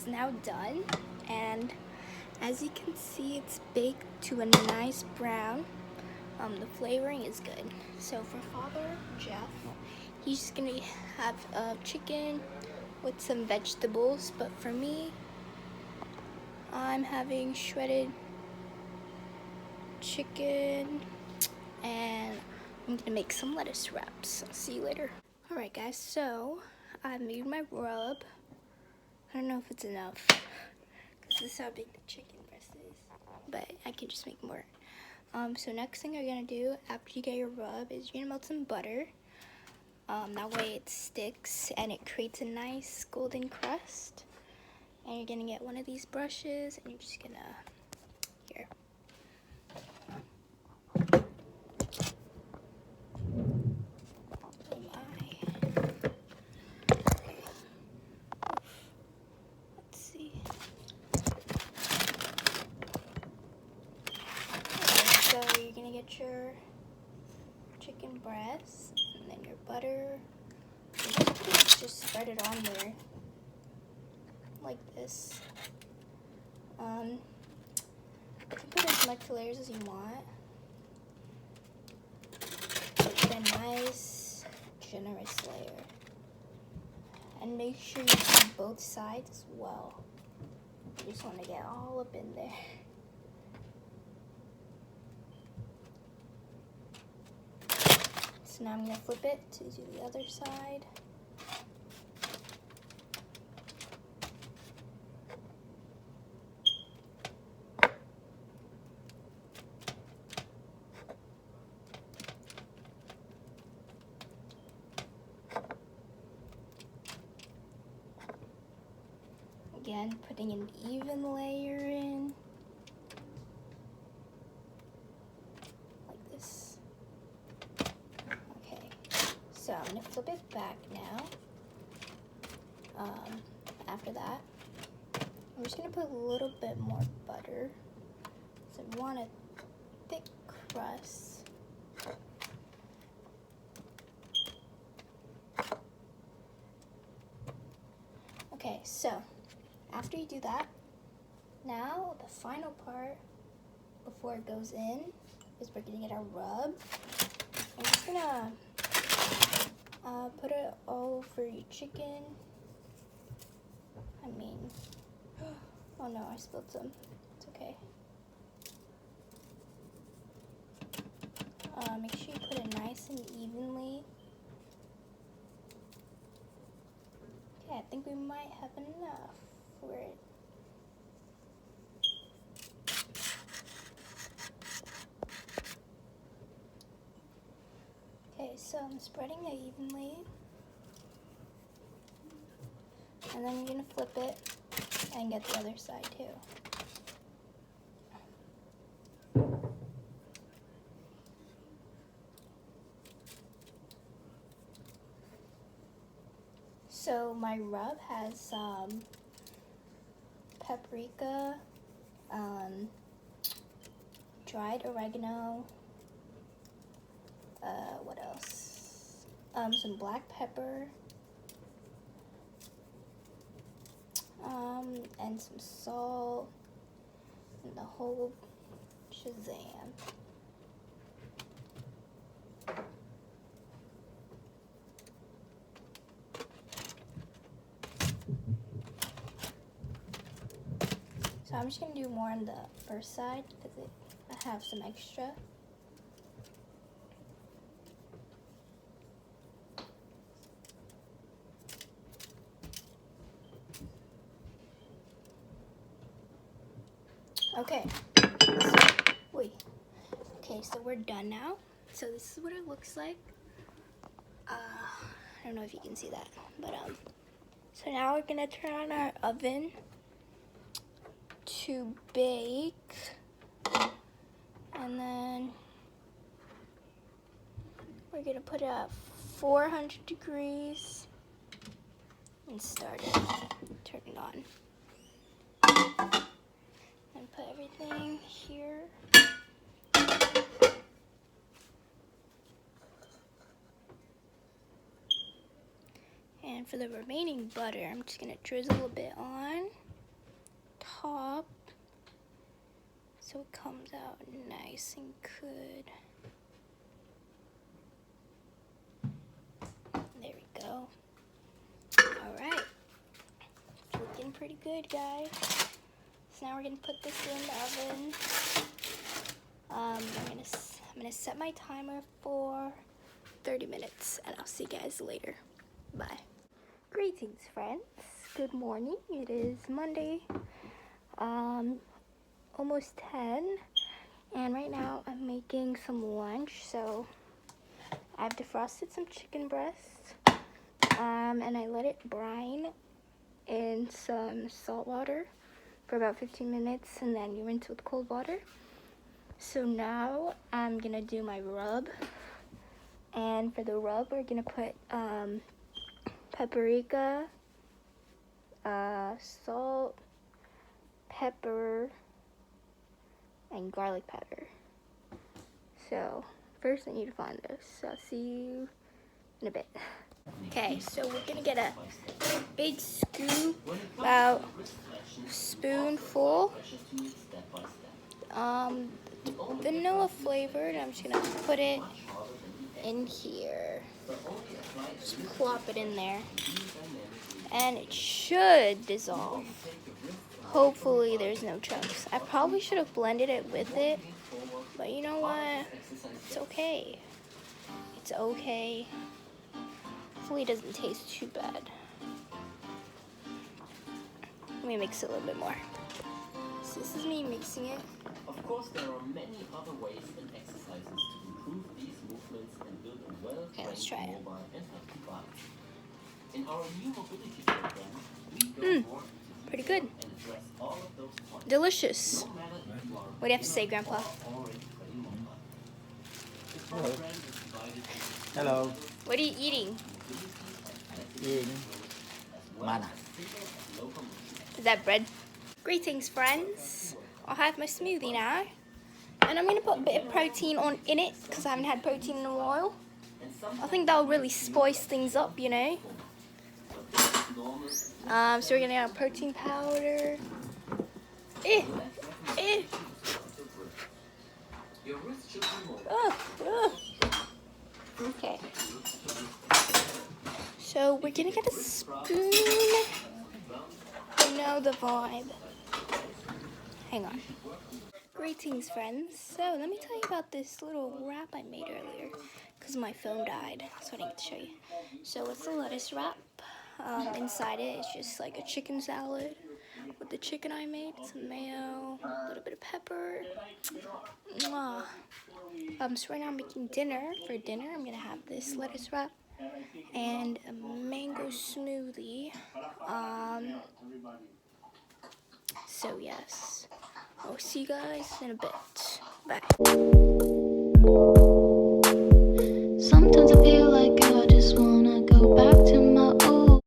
is now done, and as you can see, it's baked to a nice brown. The flavoring is good. So for Father Jeff, he's just gonna have chicken with some vegetables, but for me, I'm having shredded chicken, and I'm gonna make some lettuce wraps. I'll see you later. Alright guys, so I made my rub. I don't know if it's enough, because this is how big the chicken breast is, but I can just make more. So next thing you're gonna do after you get your rub is you're gonna melt some butter. That way it sticks and it creates a nice golden crust. And you're gonna get one of these brushes and you're just gonna, here. Oh my. Okay. Let's see. Okay, so you're gonna get your chicken breast and then your butter. Just spread it on there like this. You can put as much layers as you want. Put a nice, generous layer. And make sure you do both sides as well. You just want to get all up in there. So now I'm going to flip it to do the other side. Again, putting an even layer in, like this. Okay, so I'm gonna flip it back now. After that, I'm just gonna put a little bit more butter. So I want a thick crust. Okay, so after you do that, now the final part before it goes in is we're gonna get our rub. I'm just gonna put it all over your chicken. Oh no, I spilled some. It's okay. Make sure you put it nice and evenly. Okay, I think we might have enough for it. Okay, so I'm spreading it evenly. And then I'm gonna flip it and get the other side too. So my rub has paprika, dried oregano, what else? Some black pepper, and some salt, and the whole shazam. So I'm just gonna do more on the first side because I have some extra. Okay, so we're done now. So this is what it looks like. I don't know if you can see that, but so now we're gonna turn on our oven to bake, and then we're gonna put it at 400 degrees and start it. Turn it on. And put everything here. And for the remaining butter, I'm just gonna drizzle a bit on. top so it comes out nice and good. There we go. Alright. It's looking pretty good, guys. So now we're gonna put this in the oven. I'm gonna set my timer for 30 minutes and I'll see you guys later. Bye. Greetings, friends. Good morning. It is Monday, almost 10, and right now I'm making some lunch. So I've defrosted some chicken breasts, and I let it brine in some salt water for about 15 minutes, and then you rinse with cold water. So now I'm gonna do my rub, and for the rub we're gonna put paprika, salt, pepper, and garlic powder. So first I need to find this, so I'll see you in a bit. Okay, so we're gonna get a big scoop, about a spoonful, vanilla flavored. I'm just gonna put it in here. Just plop it in there. And it should dissolve. Hopefully there's no chunks. I probably should have blended it with it, but you know what? It's okay. It's okay. Hopefully it doesn't taste too bad. Let me mix it a little bit more. So this is me mixing it. Of course, there are many other ways and exercises to improve these movements and build a well-trained mobile and healthy body. In our new mobility program, we go more into Pretty good. and address all of those points. Delicious. No matter if you are What do you have to say, Grandpa? already trained mobile. The program is divided into Hello. What are you eating? Eating mana. Is that bread? Greetings, friends. I'll have my smoothie now. And I'm going to put a bit of protein in it because I haven't had protein in a while. I think that'll really spice things up, you know. So we're going to get our protein powder. Okay. So we're going to get a spoon. You know the vibe. Hang on. Greetings, friends. So let me tell you about this little wrap I made earlier because my phone died, so I didn't get to show you. So it's a lettuce wrap. Inside it is just like a chicken salad with the chicken I made, some mayo, a little bit of pepper. Mwah. So right now I'm making dinner. For dinner, I'm gonna have this lettuce wrap and a mango smoothie. So yes, I'll see you guys in a bit. Bye. Sometimes I feel like I just wanna go back to